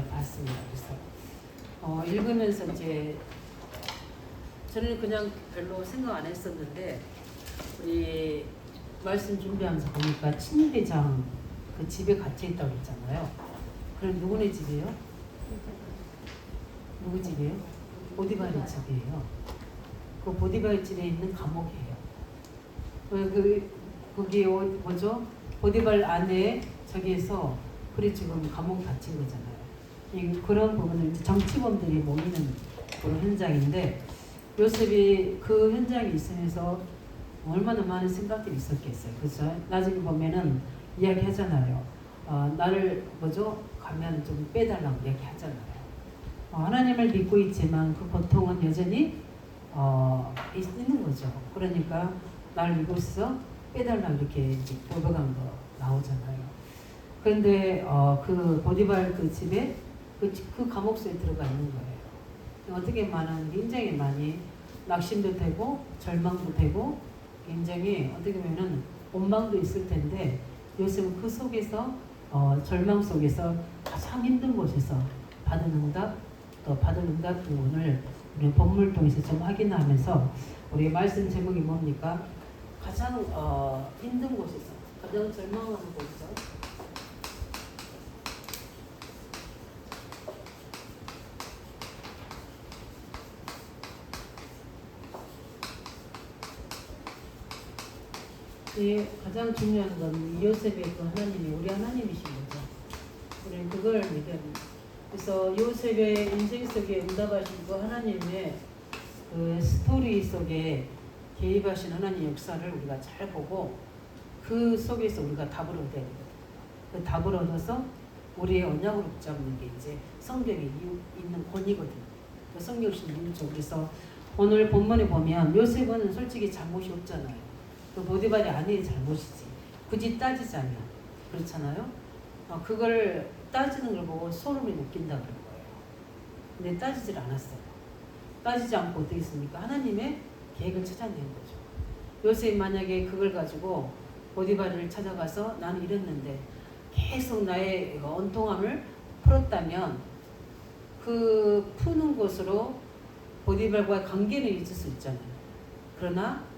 제가 봤습니다. 그래서 읽으면서 이제 저는 그냥 별로 생각 안 했었는데 우리 말씀 준비하면서 보니까 친대장 그 집에 갇혀 있다고 그랬잖아요. 그럼 누구네 집이에요? 누구 집이에요? 보디발의 집이에요. 그 보디발 집에 있는 감옥이에요. 거기 뭐죠? 보디발 안에 저기에서 그래 지금 감옥 갇힌 거잖아요. 그런 부분은 정치범들이 모이는 그런 현장인데 요셉이 그 현장에 있으면서 얼마나 많은 생각들이 있었겠어요. 그렇죠? 나중에 보면은 이야기하잖아요. 나를 뭐죠? 가면 좀 빼달라고 이야기하잖아요. 하나님을 믿고 있지만 그 고통은 여전히 있는 거죠. 그러니까 나를 믿고 있어서 빼달라고 이렇게 보도한 거 나오잖아요. 그런데 그 보디발 그 집에 그 감옥소에 들어가 있는 거예요. 어떻게 굉장히 많이 낙심도 되고 절망도 되고 굉장히 어떻게 보면은 원망도 있을 텐데 요셉은 그 속에서 절망 속에서 가장 힘든 곳에서 받은 응답 또 받은 응답 부분을 우리 본문을 통해서 좀 확인하면서 우리 말씀 제목이 뭡니까? 가장 힘든 곳에서 가장 절망하는 곳에서 가장 중요한 건 요셉의 그 하나님이 우리 하나님이신 거죠. 우리는 그걸 믿어야 합니다. 그래서 요셉의 인생 속에 응답하신 그 하나님의 그 스토리 속에 개입하신 하나님 역사를 우리가 잘 보고 그 속에서 우리가 답을 얻어야 되거든요. 그 답을 얻어서 우리의 언약으로 붙잡는 게 이제 성경에 있는 권위거든요. 그 성경신 이유죠. 그래서 오늘 본문에 보면 요셉은 솔직히 잘못이 없잖아요. 그 보디발의 아내의 잘못이지. 굳이 따지자면 그렇잖아요. 그걸 따지는 걸 보고 소름이 돋긴다 그런 거예요. 근데 따지질 않았어요. 따지지 않고 어떻게 했습니까? 하나님의 계획을 찾아낸 거죠. 요셉이 만약에 그걸 가지고 보디발을 찾아가서 나는 이랬는데 계속 나의 온통함을 풀었다면 그 푸는 곳으로 보디발과의 관계는 있을 수 있잖아요. 그러나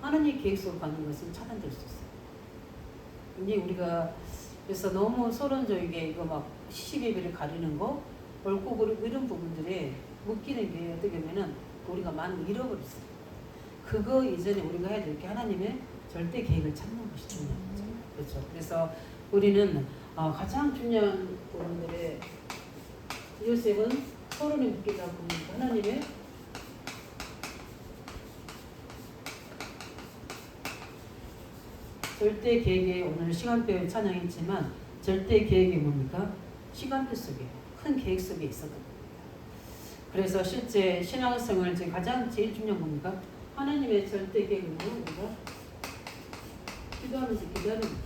하나님의 계획 속으로 가는 것은 차단될 수 있어요. 이제 우리가 그래서 너무 서론적이게 이거 막 시시비비를 가리는 거, 옳고 그르고 이런 부분들에 묶이는 게 어떻게 보면은 우리가 많이 잃어버렸어요. 그거 이전에 우리가 해야 될 게 하나님의 절대 계획을 찾는 것이 중요한 거죠. 그렇죠. 그래서 우리는 가장 중요한 부분들의 요셉은 서론에 묶이다 보니까 하나님의 절대 계획에 오늘 시간표에 찬양했지만 절대 계획이 뭡니까? 시간표 속에 큰 계획 속에 있었던 겁니다. 그래서 실제 신앙생활 중 가장 제일 중요한 뭡니까? 하나님의 절대 계획을 우리가 기도하면서 기다리는 거죠.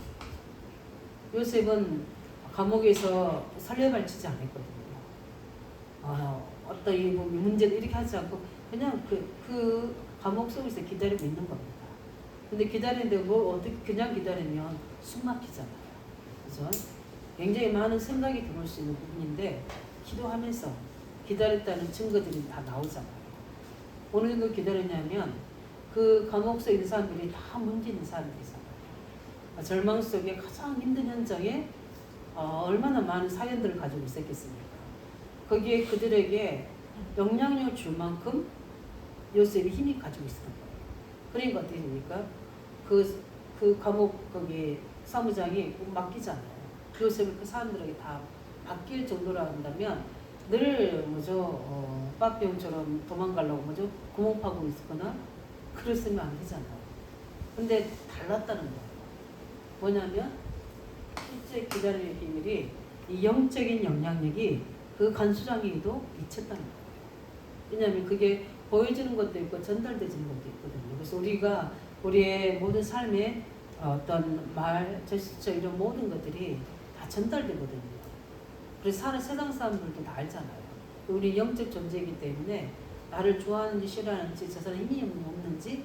요셉은 감옥에서 설레발치지 않았거든요. 어떤 이 문제도 이렇게 하지 않고 그냥 그 감옥 속에서 기다리고 있는 겁니다. 근데 기다리는데 어떻게 그냥 기다리면 숨 막히잖아요. 그죠? 굉장히 많은 생각이 들어올 수 있는 부분인데 기도하면서 기다렸다는 증거들이 다 나오잖아요. 어느 정도 기다렸냐면 그 감옥 속에 있는 사람들이 다 문제 있는 사람들이잖아요. 절망 속에 가장 힘든 현장에 얼마나 많은 사연들을 가지고 있었겠습니까? 거기에 그들에게 영향력을 줄 만큼 요셉이 힘이 가지고 있었던 거예요. 그러니까 어떻게 됩니까? 그 감옥 거기 사무장이 맡기잖아요. 요셉을 그 사람들에게 다 맡길 정도로 한다면 늘 빠병처럼 도망가려고 구멍 파고 있거나 그랬으면 안 되잖아요. 근데 달랐다는 거예요. 뭐냐면 실제 기다림의 비밀이 이 영적인 영향력이 그 간수장에게도 미쳤다는 거예요. 왜냐하면 그게 보여지는 것도 있고 전달되지는 것도 있거든요. 그래서 우리가 우리의 모든 삶의 어떤 말, 제스처 이런 모든 것들이 다 전달되거든요. 그래서 세상 사람들도 다 알잖아요. 우리 영적 존재이기 때문에 나를 좋아하는지 싫어하는지 저 사람 힘이 없는지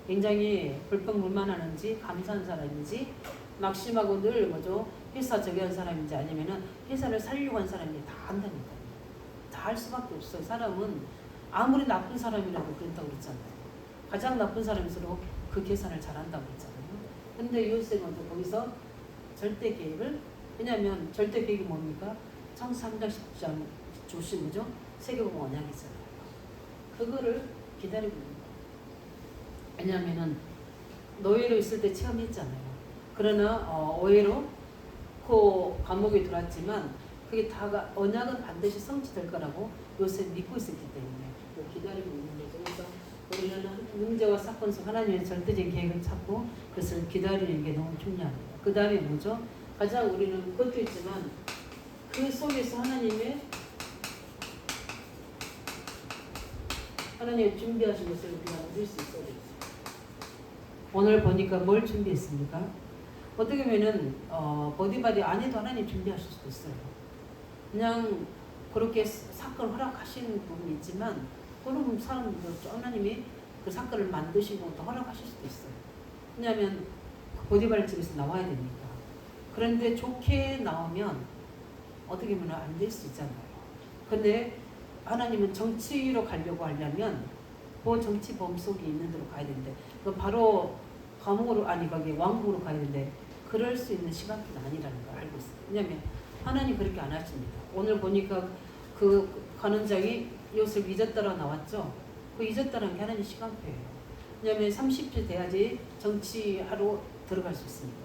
굉장히 불평불만하는지 감사한 사람인지 낙심하고 늘 회사 저기 한 사람인지 아니면은 회사를 살려고 한 사람인지 다 안다니까. 할 수밖에 없어요. 사람은 아무리 나쁜 사람이라도 그랬다고 그랬잖아요. 가장 나쁜 사람일수록 그 계산을 잘한다고 그랬잖아요. 근데 요셉은 또 거기서 절대 계획을, 왜냐하면 절대 계획이 뭡니까? 창세기 3장 10장 주신 거죠. 세계공 언약이잖아요. 그거를 기다리고 있는 거예요. 왜냐하면은 노예로 있을 때 체험했잖아요. 그러나 오해로 그 감옥에 들어왔지만 그게 다가 언약은 반드시 성취될 거라고 요셉 믿고 있었기 때문에 기다리고 있는 거죠. 그래서 우리는 문제와 사건 속 하나님의 절대적인 계획을 찾고 그것을 기다리는 게 너무 중요합니다. 그 다음에 뭐죠? 가장 우리는 그것도 있지만 그 속에서 하나님의 준비하신 것을 우리가 누릴 수 있어야 되겠어요. 오늘 보니까 뭘 준비했습니까? 어떻게 보면은 보디바디 안에도 하나님 준비하실 수도 있어요. 그냥 그렇게 사건을 허락하시는 부분이 있지만 또는 사람들도 하나님이 그 사건을 만드시고 또 허락하실 수도 있어요. 왜냐하면 그 보디바디 집에서 나와야 되니까. 그런데 좋게 나오면 어떻게 보면 안 될 수 있잖아요. 근데 하나님은 정치로 가려고 하려면 그 정치범 속에 있는 데로 가야 되는데 바로 감옥으로 거기 왕국으로 가야 되는데 그럴 수 있는 시간표는 아니라는 걸 알고 있어요. 왜냐하면 하나님 그렇게 안 하십니다. 오늘 보니까 그 간원장이 요셉 잊었다라고 나왔죠. 그 잊었다라는 게 하나님 시간표예요. 왜냐하면 30세 돼야지 정치하러 들어갈 수 있습니다.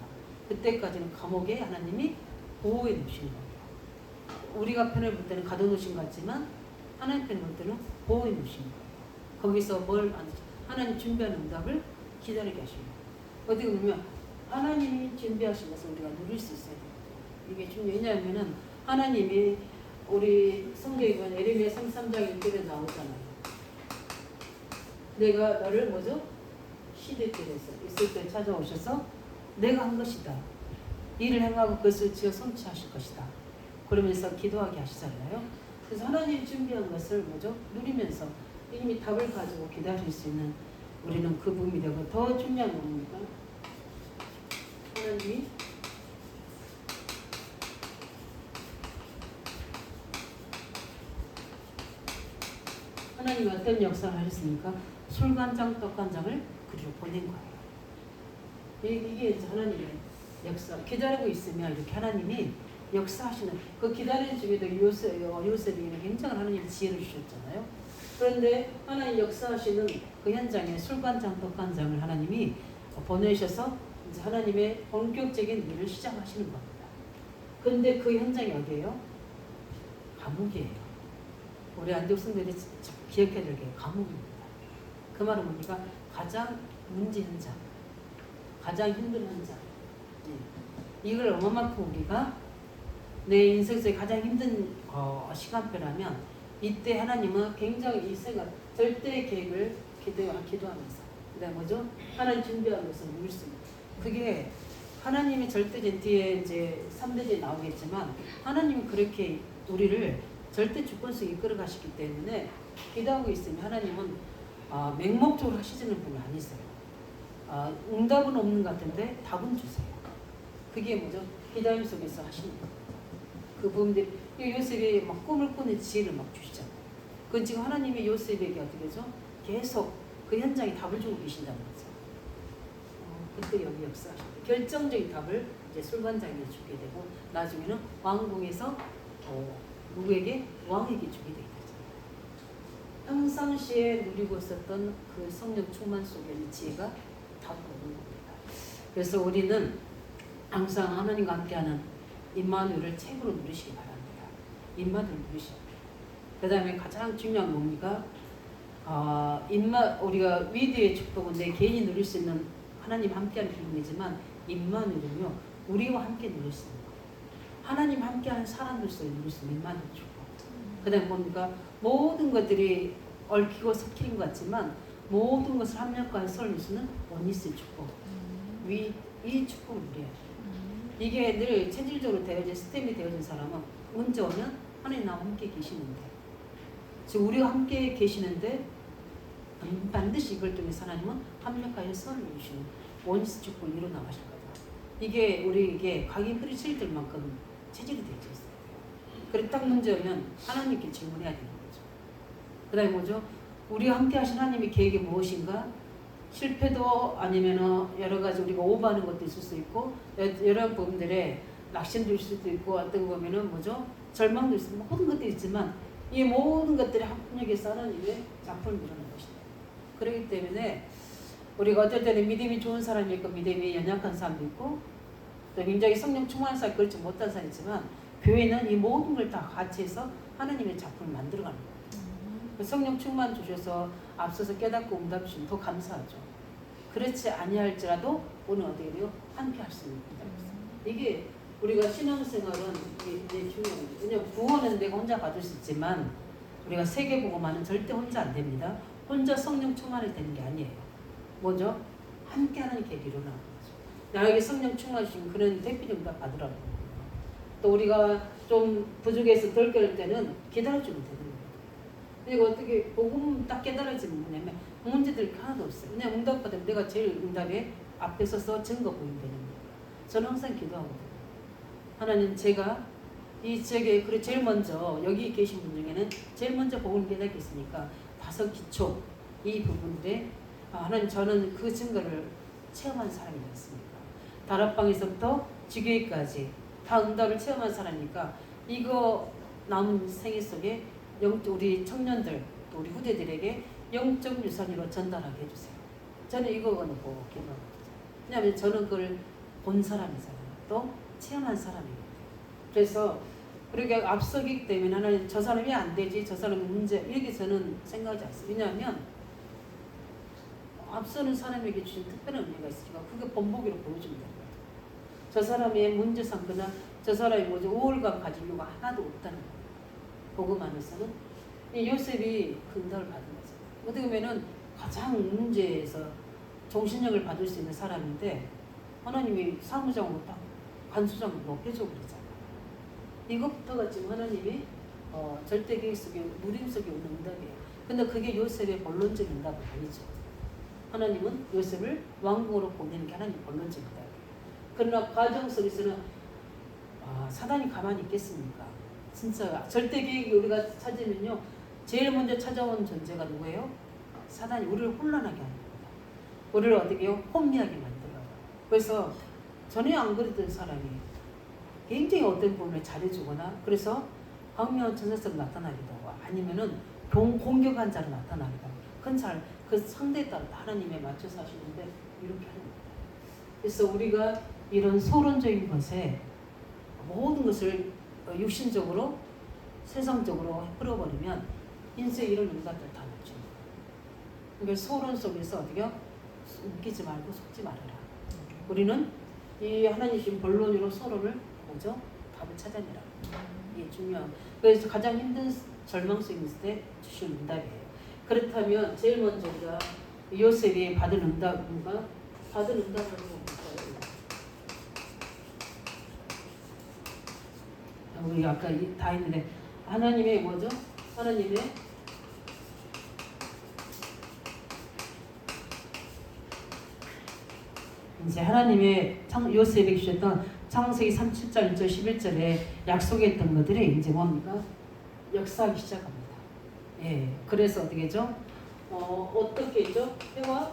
그때까지는 감옥에 하나님이 보호해 놓으신 거예요. 우리가 편을 볼 때는 가둬놓으신 것 같지만 하나님 편을 볼 때는 보호해 놓으신 거예요. 거기서 하나님 준비하는 응답을 기다리게 하신 거예요. 어떻게 보면 하나님이 준비하신 것을 우리가 누릴 수 있어야 돼요. 이게 중요해요. 왜냐하면 하나님이 우리 성경에 보면 예레미야 33장 1절에 나오잖아요. 내가 너를 뭐죠? 시대때에서 있을 때 찾아오셔서 내가 한 것이다. 일을 행하고 그것을 지어 성취하실 것이다. 그러면서 기도하게 하시잖아요. 그래서 하나님 준비한 것을 뭐죠? 누리면서 이미 답을 가지고 기다릴 수 있는 우리는 그 부분이 되고 더 중요한 건 뭡니까? 하나님이 어떤 역사를 하셨습니까? 술간장, 떡간장을 그리로 보낸 거예요. 이게 이제 하나님의 역사. 기다리고 있으면 이렇게 하나님이 역사하시는 그 기다리는 중에도 요셉이 굉장히 하나님 지혜를 주셨잖아요. 그런데 하나님 역사하시는 그 현장에 술간장, 떡간장을 하나님이 보내셔서 이제 하나님의 본격적인 일을 시작하시는 겁니다. 그런데 그 현장이 어디예요? 감옥이에요. 우리 안디옥 성도들이 기억해야 될 게 감옥입니다. 그 말은 뭡니까? 가장 문제 현장, 가장 힘든 현장. 이걸 얼마만큼 우리가 내 인생에서 가장 힘든 시간표라면 이때 하나님은 굉장히 이 생각, 절대 계획을 기도하면서 그다음 뭐죠? 하나님 준비하면서 누릴 수 있는 그게 하나님의 절대적 뒤에 이제 3대제 나오겠지만 하나님이 그렇게 우리를 절대 주권 속에 이끌어 가시기 때문에 기도하고 있으면 하나님은 맹목적으로 하시는 분이 아니세요. 응답은 없는 것 같은데 답은 주세요. 그게 뭐죠? 기다림 속에서 하시는 그 부분들. 요셉이 막 꿈을 꾸는 지혜를 막 주시잖아요. 그건 지금 하나님이 요셉에게 어떻게 하죠? 계속 그 현장에 답을 주고 계신다는 거죠. 그때 여기 역사하시고 결정적인 답을 이제 술관장에게 주게 되고 나중에는 왕궁에서 누구에게? 왕에게 주게 되게 되잖아요. 평상시에 누리고 있었던 그 성령 충만 속에 있는 지혜가 답을 얻는 겁니다. 그래서 우리는 항상 하나님과 함께하는 임마누엘을 책으로 누리시기 바랍니다. 임마누엘 누리셔야 돼요. 그 다음에 가장 중요한 뭡니까? 우리가 위대의 축복은 내 개인이 누릴 수 있는 하나님 함께하는 기쁨이지만 임마누엘은요 우리와 함께 누릴 수 있는 거예요. 하나님 함께하는 사람들 속에 누릴 수 있는 임마누엘 축복. 그 다음에 뭡니까? 모든 것들이 얽히고 섞인 것 같지만 모든 것을 합력하여 설릴 수 있는 원리스의 축복. 이 축복을 누려야 돼요. 이게 늘 체질적으로 되어진 스템이 되어진 사람은 언제 오면 하나님 나와 함께 계시는데 지금 우리가 함께 계시는데 반드시 이걸 통해서 하나님은 합력하여 선을 이루시는 원리스 축복을 이루어 나가실 거다. 이게 우리에게 각이 흐리칠 들 만큼 체질이 되어 있어요. 그래 딱 문제 오면 하나님께 질문해야 되는 거죠. 그 다음에 뭐죠? 우리와 함께 하신 하나님의 계획이 무엇인가? 실패도 아니면 여러 가지 우리가 오버하는 것도 있을 수 있고 여러 부분들에 낙심도 있을 수도 있고 어떤 거 보면은 뭐죠? 절망도 있고 모든 것들이 있지만 이 모든 것들이 합력해서 하나님의 작품을 이루는 것이다. 그렇기 때문에 우리가 어떨 때는 믿음이 좋은 사람이 있고 믿음이 연약한 사람도 있고 또 굉장히 성령 충만한 사람이 그렇지 못한 사람이 있지만 교회는 이 모든 걸 다 같이 해서 하나님의 작품을 만들어가는 거예요. 성령 충만 주셔서 앞서서 깨닫고 응답 주시면 더 감사하죠. 그렇지 아니할지라도 오늘 어떻게 돼요? 함께 할 수 있는 이게 우리가 신앙생활은 이게 중요해요. 왜냐하면 구원은 내가 혼자 받을 수 있지만 우리가 세계복음화는 절대 혼자 안 됩니다. 혼자 성령 충만이 되는 게 아니에요. 뭐죠? 함께 하는 계기로 나오는 거죠. 나에게 성령 충만하신 그런 대표적인 다 받으라고. 또 우리가 좀 부족해서 덜 깨울 때는 기다려주면 되는 거예요. 그리고 어떻게 복음 딱 깨달아지면 뭐냐면 문제들이 하나도 없어요. 그냥 응답받으면 내가 제일 응답에 앞에 서서 증거 보이면 되는 거예요. 저는 항상 기도하거든요. 하나님 제가 이 지역에 그래 제일 먼저 여기 계신 분 중에는 제일 먼저 복음을 깨닫겠으니까 다섯 기초 이 부분들에 하나님 저는 그 증거를 체험한 사람이 됐습니까? 다락방에서부터 지교회까지 다 응답을 체험한 사람이니까 이거 남은 생애 속에 우리 청년들 또 우리 후대들에게 영적 유산으로 전달하게 해주세요. 저는 이거는 보고 기도합니다. 왜냐하면 저는 그걸 본 사람이잖아요. 또 체험한 사람이거든요. 그래서 그렇게 앞서기 때문에 하나님 저 사람이 안 되지 저 사람이 문제 이렇게 저는 생각하지 않습니다. 왜냐하면 앞서는 사람에게 주신 특별한 의미가 있으니까 그게 본보기로 보여주면 됩니다. 저 사람의 문제 삼거나 저 사람이 뭐죠 우월감 가질 이유가 하나도 없다는 거예요. 복음 안에서는 이 요셉이 응답을 받은 거죠. 어떻게 보면은 가장 문제에서 정신력을 받을 수 있는 사람인데 하나님이 사무장으로 딱 간수장으로 높여줘 그러잖아요. 이것부터가 지금 하나님이 절대 계획 속에 누림 속에 오는 응답이에요. 근데 그게 요셉의 본론적인 응답은 아니죠. 하나님은 요셉을 왕국으로 보내는 게 하나님 본론적인 응답이에요. 그러나 과정 속에서는 사단이 가만히 있겠습니까? 진짜 절대 계획이 우리가 찾으면요 제일 먼저 찾아온 존재가 누구예요? 사단이 우리를 혼란하게 하는 겁니다. 우리를 어떻게 해요? 혼미하게 만들어요. 그래서 전혀 안 그랬던 사람이 굉장히 어떤 부분에 잘해주거나 그래서 광명한 천사처럼 나타나기도 하고 아니면은 공격한 자로 나타나기도 하고 그 상대에 따라 하나님에 맞춰서 하시는데 이렇게 하는 겁니다. 그래서 우리가 이런 소론적인 것에 모든 것을 육신적으로 세상적으로 풀어버리면 인생 이런 응답들 다 놓칩니다. 그러니까 소론 속에서 어떻게 웃기지 말고 속지 말아라. 우리는 이 하나님 주신 본론으로 소론을 뭐죠? 답을 찾아내라. 이게 중요한. 그래서 가장 힘든 절망 속에 있을 때 주신 응답이에요. 그렇다면 제일 먼저 우리가 요셉이 받은 응답인가? 받은 응답을 볼까요? 우리 아까 다 했는데 하나님의 뭐죠? 하나님의 이제 하나님의 요셉에게 주셨던 창세기 37장 1절 11절에 약속했던 것들이 이제 뭡니까? 역사하기 시작합니다. 예, 그래서 어떻게 했죠? 어떻게 했죠? 해와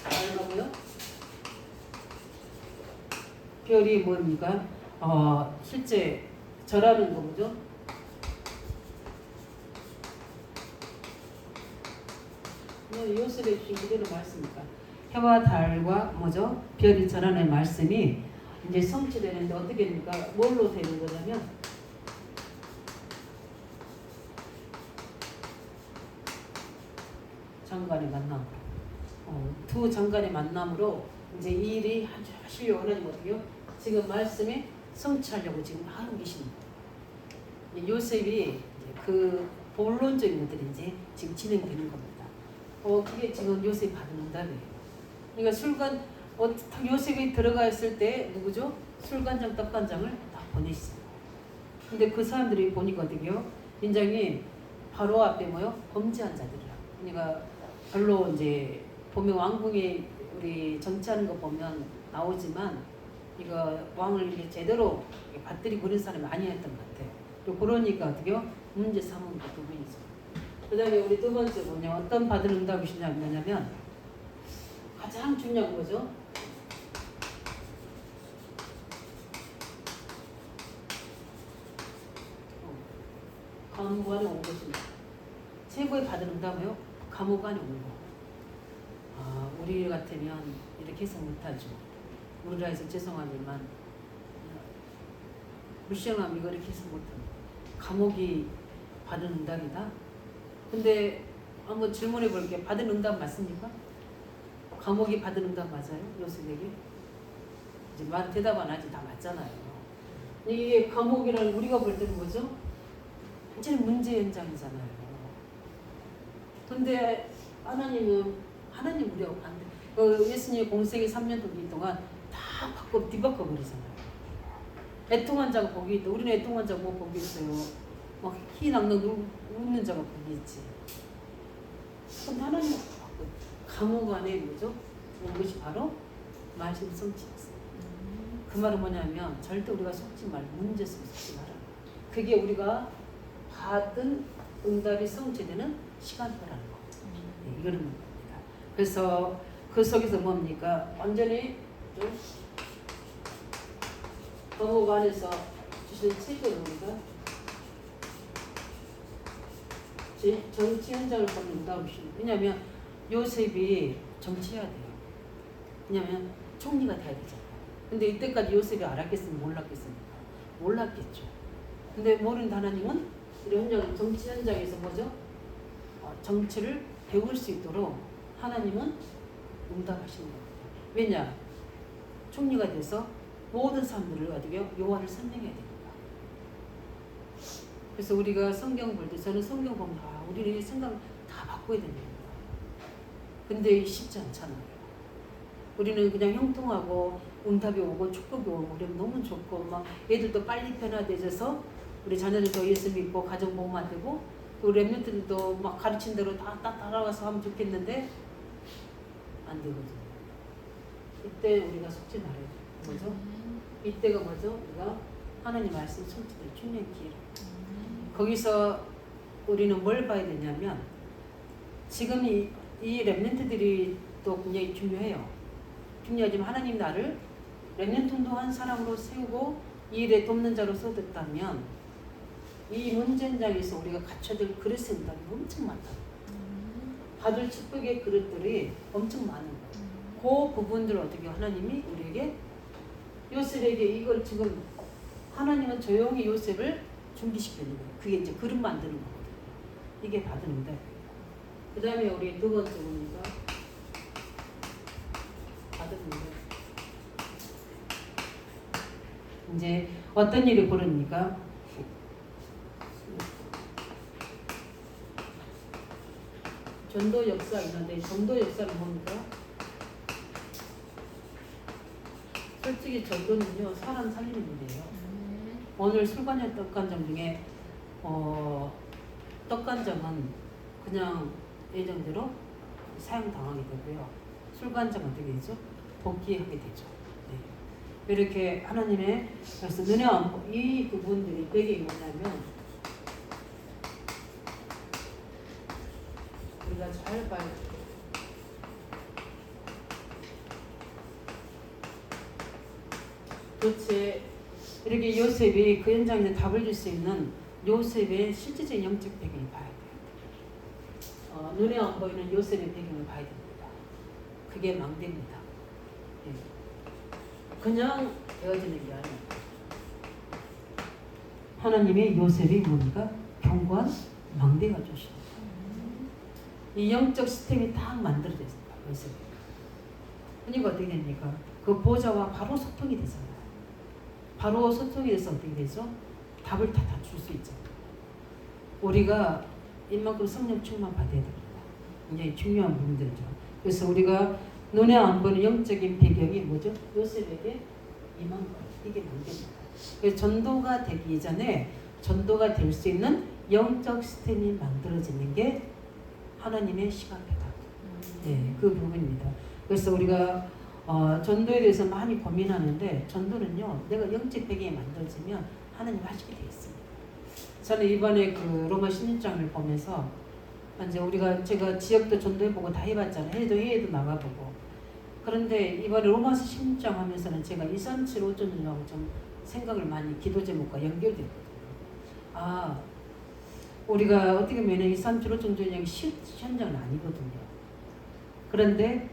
달하고요. 별이 뭡니까? 실제 절하는 거 뭐죠? 요셉의 주신 그대로 말씀입니까? 해와 달과 뭐죠? 별이 절하는 말씀이 이제 성취되는데 어떻게 됩니까? 뭘로 되는 거냐면 장관의 만남으로 두 장관의 만남으로 이제 이 일이 하시려고 하나님 어떻게요? 지금 말씀에 성취하려고 지금 하고 계십니다. 요셉이 그 본론적인 것들이 이제 지금 진행되는 겁니다. 그게 지금 요셉이 받은 응답이에요. 그러니까 요셉이 들어가 있을 때 누구죠? 술관장, 떡관장을 다 보내시죠. 근데 그 사람들이 보니까 어떻게요? 굉장히 바로 앞에 뭐요? 범죄한 자들이야. 그러니까 별로 이제 보면 왕궁에 우리 정치하는 거 보면 나오지만 이거 왕을 이렇게 제대로 받들이 버린 사람이 아니었던 것 같아요. 또 그러니까 어떻게요? 문제 삼은 게 그분이죠. 그 다음에 우리 두 번째 뭐냐, 어떤 받은 응답이시냐면 가장 중요한 거죠. 감옥 안에 온 것입니다. 최고의 받은 응답이요? 감옥 안에 온 거. 아, 우리 같으면 이렇게 해서 못하죠. 우리라 해서 죄송하지만 불쌍함 이거 이렇게 해서 못합니다. 감옥이 받은 응답이다. 근데 한번 질문해 볼게요. 받은 응답 맞습니까? 감옥이 받은 응답 맞아요? 요셉에게? 이제 말 대답 안 하지 다 맞잖아요. 이게 감옥이라는 우리가 볼 때는 뭐죠? 완전히 문제 현장이잖아요. 근데 하나님은 하나님 우리하고 반대. 예수님이 공생의 3년 동안 다 뒤바꿔 버리잖아요. 애통한 자가 거기 있다. 우리는 애통한 자가 뭐 거기 있어요. 막 희낙낙 웃는 자가 거기 있지. 근데 하나님은 감옥 안에 뭐죠? 온 것이 바로 말씀 성취였어요. 그 말은 뭐냐면 절대 우리가 속지 말고 문제 속에 속지 말아라. 그게 우리가 받은 응답이 성취되는 시간표라는 거. 네, 이거는 겁니다. 그래서 그 속에서 뭡니까? 완전히 감옥 안에서 주신 책을 우리가 정치 현장을 보는 응답이십니다. 왜냐하면 요셉이 정치해야 돼요. 왜냐하면 총리가 돼야 되잖아요. 근데 이때까지 요셉이 알았겠습니까? 몰랐겠습니까? 몰랐겠죠. 근데 모르는 하나님은 이런 현장, 정치 현장에서 뭐죠? 정치를 배울 수 있도록 하나님은 응답하시는 겁니다. 왜냐? 총리가 돼서 모든 사람들을 어떻게 여호와를 선명해야 됩니다. 그래서 우리가 성경 볼 때 저는 성경 보면 우리는 생각 다 바꿔야 됩니다. 근데 쉽지 않잖아요. 우리는 그냥 형통하고 응답이 오고 축복이 오고 그러면 너무 좋고 막 애들도 빨리 변화되셔서 우리 자녀들도 예수 믿고 가정 복만 되고 또 렘넌트들도 막 가르친 대로 다 따라와서 하면 좋겠는데 안 되거든요. 이때 우리가 속지 말아야 돼요. 뭐죠? 이때가 뭐죠? 우리가 하나님 말씀 성취될 중요한 기회라. 거기서 우리는 뭘 봐야 되냐면 지금 이 렘넌트들이 또 굉장히 중요해요. 중요하지만 하나님 나를 렘넌트 운동한 사람으로 세우고 이 일에 돕는 자로 세웠다면 이 문제 현장에서 우리가 갖춰야 될 그릇의 응답이 엄청 많다. 받을 축복의 그릇들이 엄청 많은 거예요. 그 부분들을 어떻게 하나님이 우리에게 요셉에게 이걸 지금 하나님은 조용히 요셉을 준비시키는 거예요. 그게 이제 그릇 만드는 거거든요. 이게 받은 응답이에요. 그 다음에 우리 두 번째 뭡니까? 받은 응답. 이제 어떤 일이 벌어집니까? 전도 역사 있는데 전도 역사는 뭡니까? 솔직히 전도는요 사람 살리는 일이에요. 오늘 술관장 떡간장 중에 떡간장은 그냥 예정대로 사용당하게 되고요. 술관장은 어떻게 되죠? 복귀하게 되죠. 네. 이렇게 하나님의 그래서 눈에 안 보, 이 부분들이 배경이 뭐냐면 우리가 잘 봐야 돼요. 도대체 이렇게 요셉이 그 현장에 답을 줄 수 있는 요셉의 실제적인 영적 배경을 봐야 돼요. 눈에 안 보이는 요셉의 배경을 봐야 됩니다. 그게 망대입니다. 예. 그냥 되어지는 게 아니에요. 하나님의 요셉이 뭡니까? 견고한 망대가 주십니다. 이 영적 시스템이 딱 만들어졌습니다. 요셉이. 그러니까 어떻게 됩니까? 그 보좌와 바로 소통이 되잖아요. 바로 소통이 돼서 어떻게 되죠? 답을 다 줄 수 있죠. 우리가 이만큼 성령 충만 받아야 됩니다. 굉장히 중요한 부분들이죠. 그래서 우리가 눈에 안 보이는 영적인 배경이 뭐죠? 요셉에게 임한 것. 이게 문제입니다. 그래서 전도가 되기 전에 전도가 될 수 있는 영적 시스템이 만들어지는 게 하나님의 시간표다. 네, 그 부분입니다. 그래서 우리가 전도에 대해서 많이 고민하는데 전도는요 내가 영적 배경이 만들어지면 하나님 하시게 되어 있습니다. 저는 이번에 그 로마 16장을 보면서 이제 제가 지역도 전도해보고 다 해봤잖아요. 해외도 나가보고. 그런데 이번에 로마서 16장 하면서는 제가 2, 3, 7, 5전이라고 좀 생각을 많이 기도 제목과 연결됐거든요. 아, 우리가 어떻게 보면 2, 3, 7, 5전이 현장은 아니거든요. 그런데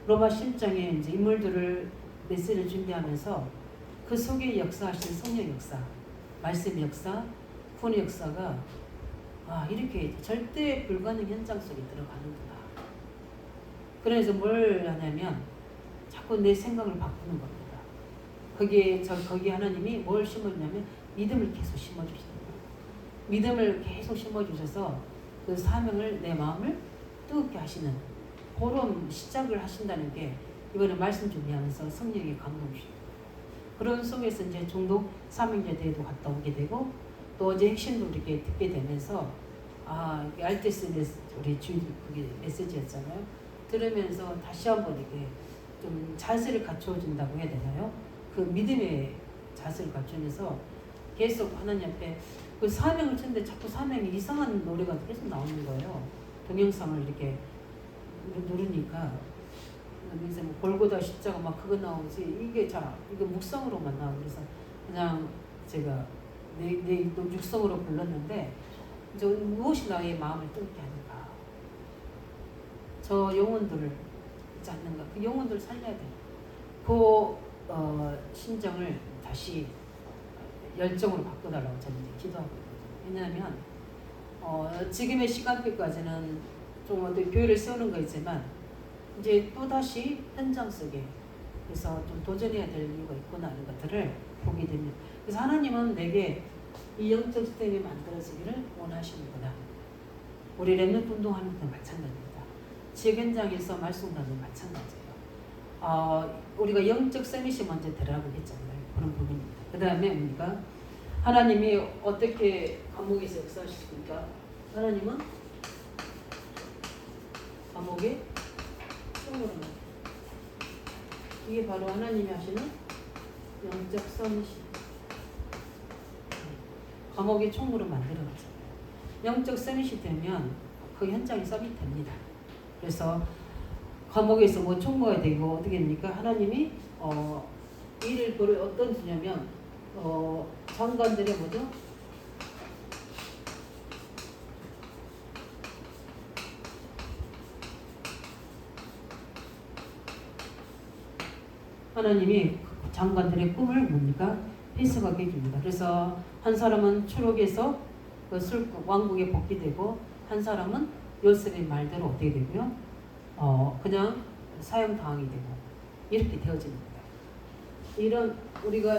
로마 16장에 이제 인물들을 메시지를 준비하면서 그 속에 역사하신 성령 역사, 말씀 역사, 구원의 역사가 이렇게 절대 불가능 현장 속에 들어가는구나. 그래서 뭘 하냐면 자꾸 내 생각을 바꾸는 겁니다. 거기에 하나님이 뭘 심어주냐면 믿음을 계속 심어주시는 거예요. 믿음을 계속 심어주셔서 그 사명을 내 마음을 뜨겁게 하시는 그런 시작을 하신다는 게 이번에 말씀 준비하면서 성령이 감동 주시고 그런 속에서 이제 종독 사명제대에도 갔다 오게 되고 또 어제 핵심도 이렇게 듣게 되면서 알테스 우리 주일 그게 메시지였잖아요. 들으면서 다시 한번 이렇게 좀 자세를 갖춰준다고 해야 되나요? 그 믿음의 자세를 갖추면서 계속 하나님 앞에 그 사명을 쳤는데 자꾸 사명이 이상한 노래가 계속 나오는 거예요. 동영상을 이렇게 누르니까 그래서 뭐 골고다 십자가 막 그거 나오지 이게 묵성으로만 나오고 그래서 그냥 제가 내 육성으로 불렀는데 이제 무엇이 나의 마음을 뜨겁게 하는가 저 영혼들을 있지 않는가 그 영혼들을 살려야 돼요. 그 심정을 다시 열정으로 바꿔달라고 저는 이제 기도하고 있거든요. 왜냐하면 지금의 시간표까지는 좀 어떤 교회를 세우는 거 있지만 이제 또다시 현장 속에 그래서 좀 도전해야 될 이유가 있구나 하는 것들을 보게 됩니다. 그래서 하나님은 내게 이 영적 시스템이 만들어지기를 원하시는구나. 우리 렘넌트 운동하는 것도 마찬가지입니다. 지역 현장에서 말씀하는 마찬가지예요. 우리가 영적 서밋이 먼저 들어가고 했잖아요. 그런 부분입니다. 그 다음에 우리가 하나님이 어떻게 감옥에서 역사하십니까? 하나님은 감옥에 총으로 이게 바로 하나님이 하시는 영적 서밋이 감옥에 총으로 만들어가잖아요. 영적 서밋이 되면 그 현장이 서밋 됩니다. 그래서 감옥에서 뭐 총무가 되고 어떻게 됩니까? 하나님이 일을 어떤 주냐면 장관들의 뭐죠? 하나님이 장관들의 꿈을 뭡니까? 해석하게 해줍니다. 그래서 한 사람은 추록에서 왕국에 복귀되고 한 사람은 요셉의 말대로 어떻게 되고요? 그냥 사형당하게 되고 이렇게 되어집니다. 이런 우리가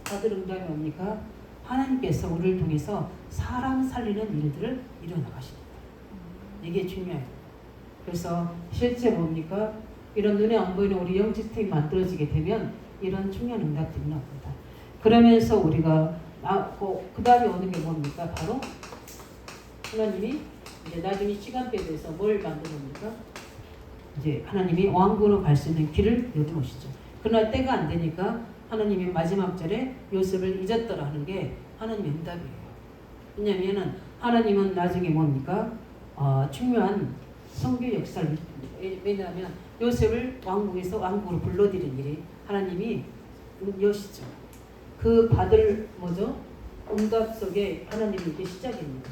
받을 응답이 뭡니까? 하나님께서 우리를 통해서 사람 살리는 일들을 이뤄나가십니다. 이게 중요해요. 그래서 실제 뭡니까? 이런 눈에 안 보이는 우리 영적 시스템이 만들어지게 되면 이런 중요한 응답들이 나옵니다. 그러면서 우리가 그 다음에 오는 게 뭡니까? 바로 하나님이 이제 나중에 시간표에 대해서 뭘 만드십니까? 이제 하나님이 왕국으로 갈 수 있는 길을 열어놓으시죠. 그러나 때가 안 되니까 하나님이 마지막 절에 요셉을 잊었더라 하는 게 하나님의 응답이에요. 왜냐하면 하나님은 나중에 뭡니까? 중요한 성교 역사를 왜냐하면 요셉을 왕국에서 왕국으로 불러들인 일이 하나님이 여시죠. 그 받을 뭐죠? 응답 속에 하나님이 이게 시작입니다.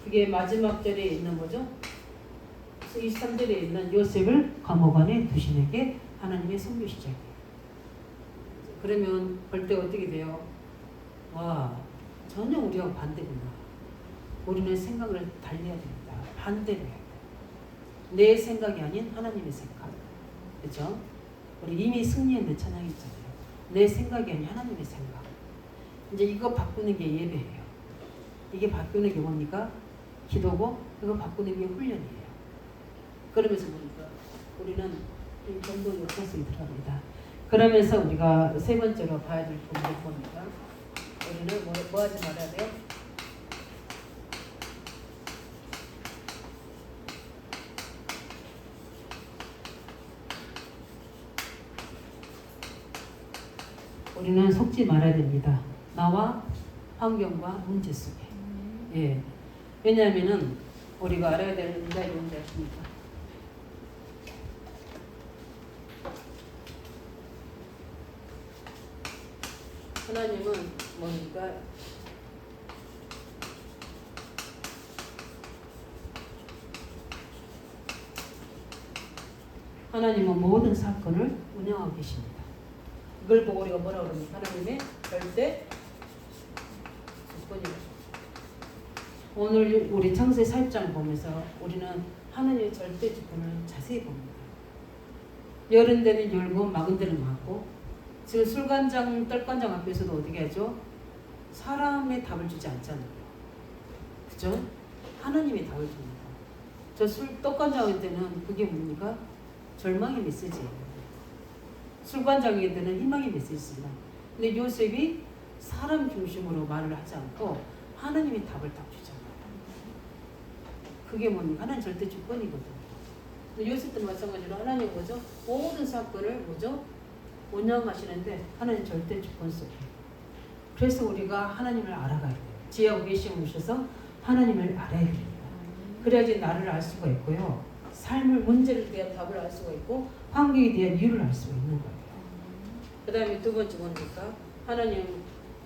그게 마지막 절에 있는 뭐죠? 23절에 있는 요셉을 감옥 안에 두시는 게 하나님의 선교 시작이에요. 그러면 볼 때 어떻게 돼요? 와, 전혀 우리하고 반대구나. 우리는 생각을 달리해야 됩니다. 반대로 해야 돼요. 내 생각이 아닌 하나님의 생각. 그렇죠? 우리 이미 승리했는 찬양이 있잖아요. 내 생각이 아닌 하나님의 생각. 이제 이거 바꾸는 게 예배예요. 이게 바꾸는 게 뭡니까? 기도고 이거 바꾸는 게 훈련이에요. 그러면서 보니까 우리는 이 정도 역사성이 들어갑니다. 그러면서 우리가 세 번째로 봐야 될 부분이 뭡니까? 우리는 뭐 하지 말아야 돼요? 우리는 속지 말아야 됩니다. 나와 환경과 문제 속에. 예. 왜냐하면은 우리가 알아야 될 문제가 뭔지 아십니까? 하나님은 뭡니까? 하나님은 모든 사건을 운영하고 계십니다. 이걸 보고 우리가 뭐라 그럽니까? 하나님의 절대 주권이다. 오늘 우리 창세 4장 보면서 우리는 하나님의 절대 주권을 자세히 봅니다. 열은 데는 열고 막은 데는 막고, 지금 술간장, 떡간장 앞에서도 어떻게 하죠? 사람의 답을 주지 않잖아요. 그죠? 하나님의 답을 줍니다. 저 떡간장한테는 그게 뭡니까? 절망의 메시지예요. 술관장에게는 희망의 메시지입니다. 근데 요셉이 사람 중심으로 말을 하지 않고 하나님의 답을 딱 주잖아요. 그게 뭡니까? 하나님 절대 주권이거든요. 근데 요셉도 마찬가지로 하나님 뭐죠? 모든 사건을 뭐죠? 운영하시는데 하나님 절대 주권 속에. 그래서 우리가 하나님을 알아가야 돼요. 지혜하고 계시에 오셔서 하나님을 알아야 됩니다. 그래야지 나를 알 수가 있고요. 삶을 문제를 대한 답을 알 수가 있고 환경에 대한 이유를 알 수가 있는 거예요. 그 다음에 두 번째 뭡니까?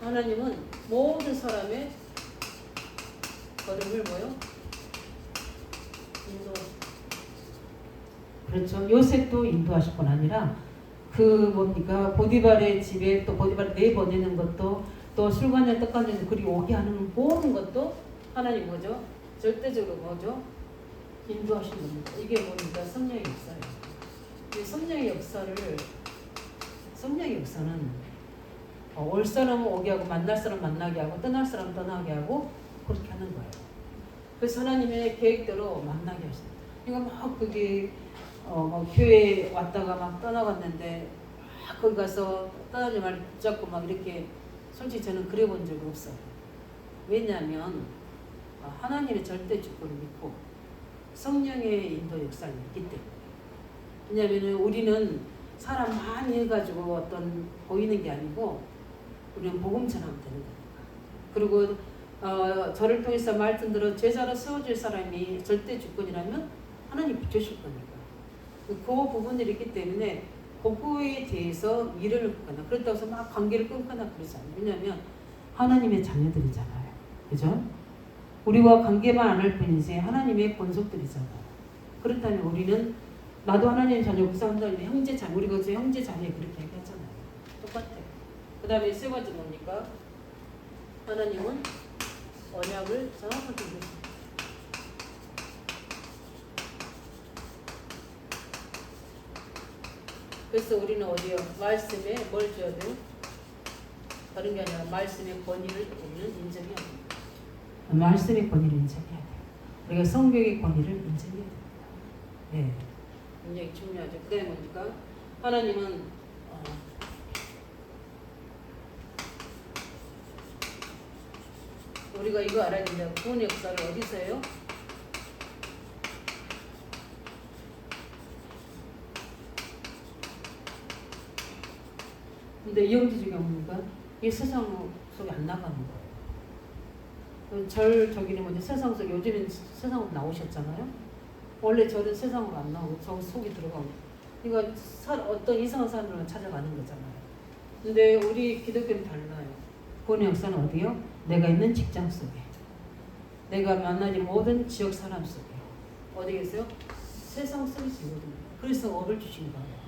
하나님은 모든 사람의 걸음을 뭐요? 인도. 그렇죠. 요셉도 인도하실 뿐 아니라 그 뭡니까? 보디발의 집에 또 보디발을 내보내는 것도 또 술관장 떡간장 그리 오게 하는 모든 것도 하나님 뭐죠? 절대적으로 뭐죠? 인도하시는 겁니다. 이게 뭡니까? 성령의 역사예요. 이 성령의 역사는 올 사람은 오게 하고 만날 사람 만나게 하고 떠날 사람 떠나게 하고 그렇게 하는 거예요. 그래서 하나님의 계획대로 만나게 하십니다. 이거 막 그게 뭐 교회에 왔다가 막 떠나갔는데 막 거기 가서 떠나지 말 붙잡고 막 이렇게 솔직히 저는 그래 본 적이 없어요. 왜냐하면 하나님의 절대 주권을 믿고 성령의 인도 역사를 믿기 때문에. 왜냐하면 우리는 사람 많이 해가지고 어떤 보이는 게 아니고 우리는 복음 전하면 되는 거니까. 그리고 저를 통해서 말씀대로 제자로 세워질 사람이 절대 주권이라면 하나님 붙여줄 거니까. 그 부분들이 있기 때문에 그거에 대해서 미련을 끊거나 그렇다고 해서 막 관계를 끊거나 그러지 않아요. 왜냐하면 하나님의 자녀들이잖아요. 그죠? 우리와 관계만 안 할 뿐이지 하나님의 본속들이잖아요. 그렇다면 우리는 나도 하나님의 자녀, 그 사람도 형제 자녀, 우리가 그 형제 자녀 그렇게 얘기하잖아요. 똑같아요. 그 다음에 세 번째 뭡니까? 하나님은 언약을 정확하게 이루십니다. 그래서 우리는 어디요? 말씀에 뭘 줘야 돼요? 다른 게 아니라 말씀의 권위를 우리는 인정해야 됩니다. 말씀의 권위를 인정해야 돼요. 우리가 성경의 권위를 인정해야 됩니다. 네. 굉장히 중요하죠. 그 다음에 뭡니까? 하나님은 우리가 이거 알아야 된다. 구원 역사를 어디서 해요? 근데 이영지 중에 뭡니까? 이 세상 속에 안 나가는 거예요. 저기는 뭐지? 세상 속에 요즘엔 세상으로 나오셨잖아요. 원래 저는 세상으로 안 나오고 저 속에 들어가고 이거 어떤 이상한 사람들만 찾아가는 거잖아요. 근데 우리 기독교는 달라요. 구원의 역사는 어디요? 내가 있는 직장 속에, 내가 만나는 모든 지역 사람 속에. 어디 계세요? 세상 속에 있거든요. 그래서 업을 주신 거예요.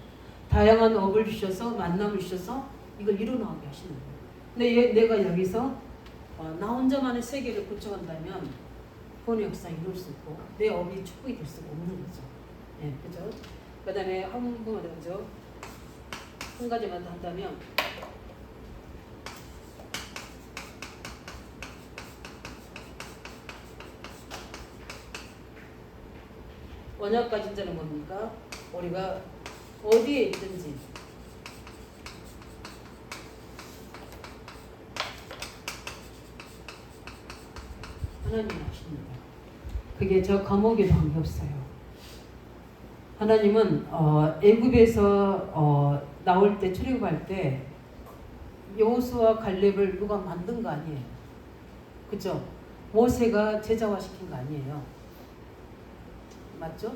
다양한 업을 주셔서 만남을 주셔서 이걸 이루어나가게 하시는 거예요. 근데 내가 여기서 나 혼자만의 세계를 구축한다면 구원의 역사 이룰 수 있고 내 업이 축복이 될 수가 없는 거죠. 예, 그죠? 그 다음에 한 가지만 더 한다면 언약과 진짜는 뭡니까? 우리가 어디에 있든지 하나님 아십니다. 그게 저 감옥에도 관계없어요. 하나님은 애굽에서 나올 때 출애굽할 때 여호수아 갈렙을 누가 만든 거 아니에요. 그죠? 모세가 제자화시킨 거 아니에요. 맞죠?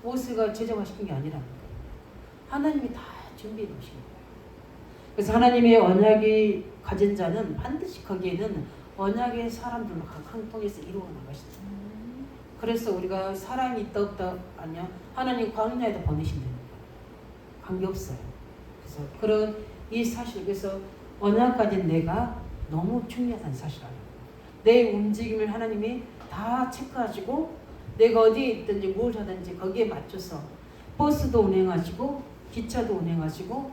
모세가 제자화시킨 게 아니랍니다. 하나님이 다 준비해 놓으신 거예요. 그래서 하나님의 언약이 가진 자는 반드시 거기에는 언약의 사람들로 한통해서 이루어 나가시죠. 그래서 우리가 사람이 있다 없다 아니야. 하나님 광야에다 보내신다는 거예요. 관계없어요. 그래서 그런 이 사실, 그래서 언약 가진 내가 너무 중요하다는 사실 알아요. 내 움직임을 하나님이 다 체크하시고 내가 어디에 있든지 뭘 하든지 거기에 맞춰서 버스도 운행하시고 기차도 운행하시고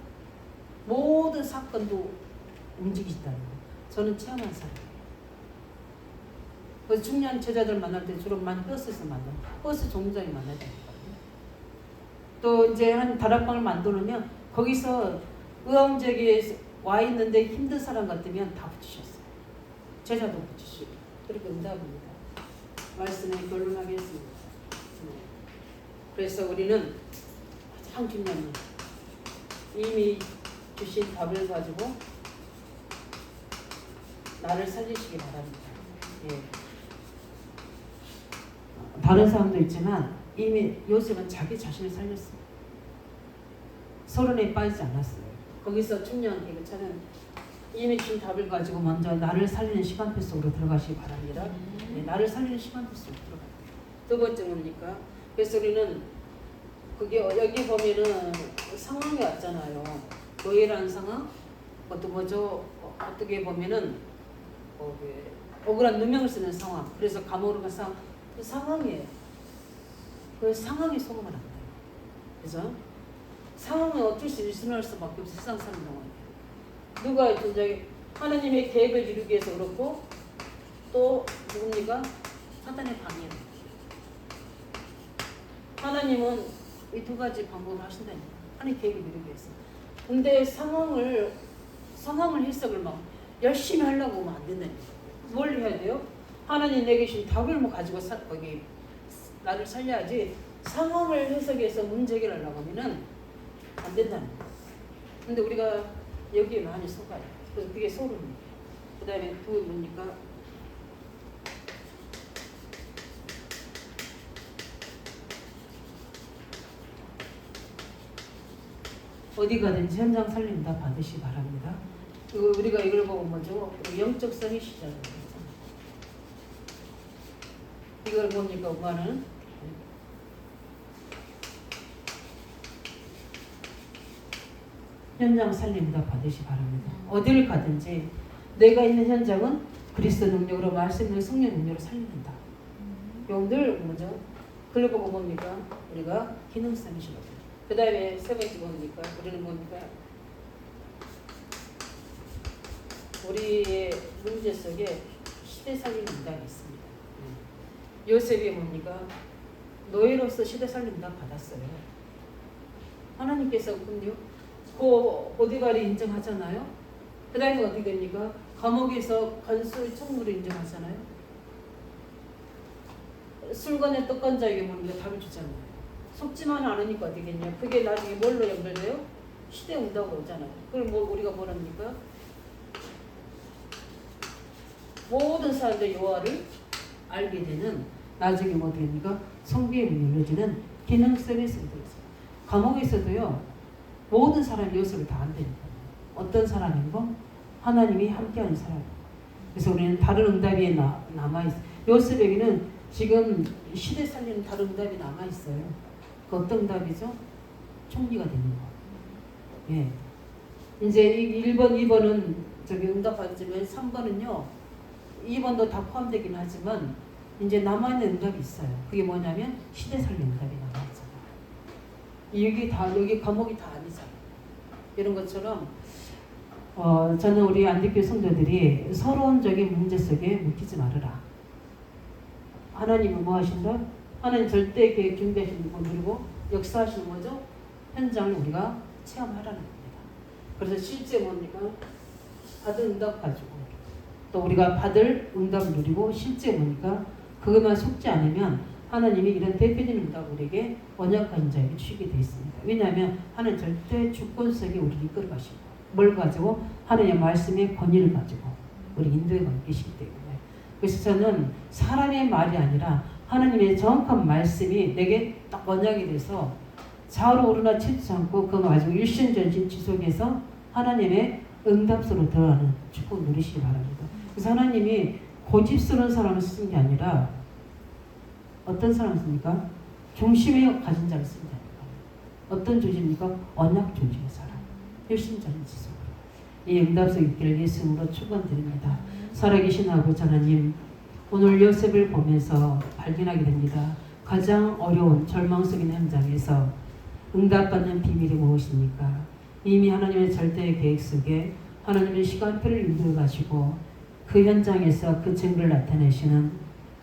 모든 사건도 움직이시다는 거예요. 저는 체험한 사람이에요. 그래서 중요한 제자들 만날 때 주로 많이 버스에서 만나요. 버스 정류장에 만나야 되거든요. 또 이제 한 다락방을 만들면 거기서 의왕제기에 와 있는데 힘든 사람 같으면 다 붙이셨어요. 제자도 붙이시고 그렇게 응답합니다. 말씀에 결론하겠습니다. 그래서 우리는 가장 중요한 건 이미 주신 답을 가지고 나를 살리시기 바랍니다. 예. 다른 사람도 있지만 이미 요셉은 자기 자신을 살렸습니다. 서론에 빠지지 않았어요. 거기서 중요한 게 저는 이미 준 답을 가지고 먼저 나를 살리는 시간표 속으로 들어가시기 바랍니다. 네, 나를 살리는 시간표 속으로 들어가요. 두 번째 뭡니까? 그래서 우리는 그게 여기 보면은 상황이 왔잖아요. 노예라는 상황, 그것도 뭐죠? 어떻게 보면은 억울한 누명을 쓰는 상황. 그래서 감옥으로 간 상황. 그 상황이에요. 그 상황에 속으면 안 돼요. 그래서 상황은 어쩔 수 있을 수밖에 없어. 세상 사는 동안에 누가 진짜 하나님의 계획을 이루기 위해서 그렇고 또 누굽니까? 사단의 방해. 하나님은 이 두 가지 방법을 하신다니까. 하나님 계획을 이루기 위해서. 근데 상황을 해석을 막 열심히 하려고 하면 안 된다니까. 뭘 해야 돼요? 하나님 내게 주신 답을 뭐 가지고 거기 나를 살려야지. 상황을 해석해서 문제 해결하려고 하면은 안 된다는 거예요. 근데 우리가 여기에 많이 속아요. 그래서 그게 소름이에요. 그 다음에 또 뭡니까? 어디 가든지 현장 살린다 받으시 바랍니다. 그리고 우리가 이걸 보고 뭐죠? 영적성이 시작을 해요. 이걸 뭡니까? 우마는 현장 살림다 받으시 바랍니다. 어디를 가든지 내가 있는 현장은 그리스도 능력으로 말씀을 성령 능력으로 살린다. 용들 뭐죠? 그걸 보고 뭡니까? 우리가 기능성이시거든요. 그 다음에 세 번째 뭡니까? 우리는 뭡니까? 우리의 문제 속에 시대 살림 응답이 있습니다. 요셉이 뭡니까? 노예로서 시대 살림 응답 받았어요. 하나님께서 근요 그 보디발이 인정하잖아요. 그 다음에 어떻게 됩니까? 감옥에서 간수의 총무를 인정하잖아요. 술관의 떡간자에게 뭡니까? 답을 주잖아요. 속지만 않으니까 어디겠냐? 그게 나중에 뭘로 연결돼요? 시대 응답으로 오잖아요. 그럼 뭐 우리가 뭐랍니까? 모든 사람들 여호와를 알게 되는 나중에 뭐 됩니까? 성비에 열려지는 기능성의 성도였어요. 감옥에서도요 모든 사람이 요셉을 다 안다니까. 어떤 사람인가? 하나님이 함께하는 사람. 그래서 우리는 다른 응답이 남아있어요. 요셉에게는 지금 시대 살리는 다른 응답이 남아있어요. 그 어떤 응답이죠? 총리가 되는 거. 예. 이제 1번, 2번은 저기 응답받지만 3번은요 2번도 다 포함되긴 하지만 이제 남아있는 응답이 있어요. 그게 뭐냐면 시대 살리는 응답이 남아있잖아요. 여기 과목이 다 아니잖아요. 이런 것처럼 저는 우리 안디교회 성도들이 서론적인 문제 속에 묵히지 말으라. 하나님은 뭐 하신다? 하나님 절대 계획 준비하시는 거 누리고 역사하시는 거죠. 현장을 우리가 체험하라는 겁니다. 그래서 실제 뭡니까? 받은 응답 가지고 또 우리가 받을 응답을 누리고 실제 뭡니까? 그것만 속지 않으면 하나님이 이런 대표적인 응답을 우리에게 언약한 자에게 주시게 되어 있습니다. 왜냐하면 하나님 절대 주권 속에 우리를 이끌어 가시고 뭘 가지고? 하나님의 말씀의 권위를 가지고 우리 인도에 계시기 때문에. 그래서 저는 사람의 말이 아니라 하나님의 정확한 말씀이 내게 딱 언약이 돼서 좌우로 오르나 치지 않고 그거 가지고 일신전신 지속해서 하나님의 응답소로 들어가는 축복 누리시기 바랍니다. 그래서 하나님이 고집스러운 사람을 쓰는 게 아니라 어떤 사람을 씁니까? 중심에 가진 자를 쓴 자입니다. 어떤 조직입니까? 언약 조직의 사람. 일신전신 지속으로. 이 응답소 있기를 예수님으로 축원드립니다. 살아계신 아버지 하나님, 오늘 요셉을 보면서 발견하게 됩니다. 가장 어려운 절망 속인 현장에서 응답받는 비밀이 무엇입니까? 이미 하나님의 절대의 계획 속에 하나님의 시간표를 인도해 가지고 그 현장에서 그 증거를 나타내시는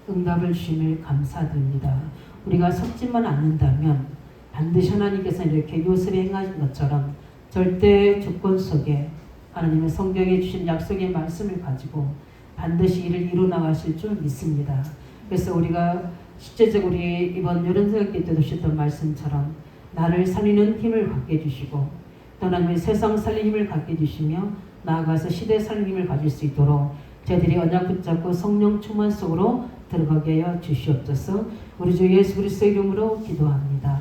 응답을 주심을 감사드립니다. 우리가 섞지만 않는다면 반드시 하나님께서 이렇게 요셉이 행하신 것처럼 절대 조건 속에 하나님의 성경에 주신 약속의 말씀을 가지고 반드시 이를 이루 나가실 줄 믿습니다. 그래서 우리가 실제적으로 이번 여름새벽기 때도 주셨던 말씀처럼 나를 살리는 힘을 갖게 해주시고 또 하나님의 세상 살리는 힘을 갖게 해주시며 나아가서 시대 살리는 힘을 가질 수 있도록 저희들이 언약 붙잡고 성령 충만 속으로 들어가게 하여 주시옵소서. 우리 주 예수 그리스도의 이름으로 기도합니다.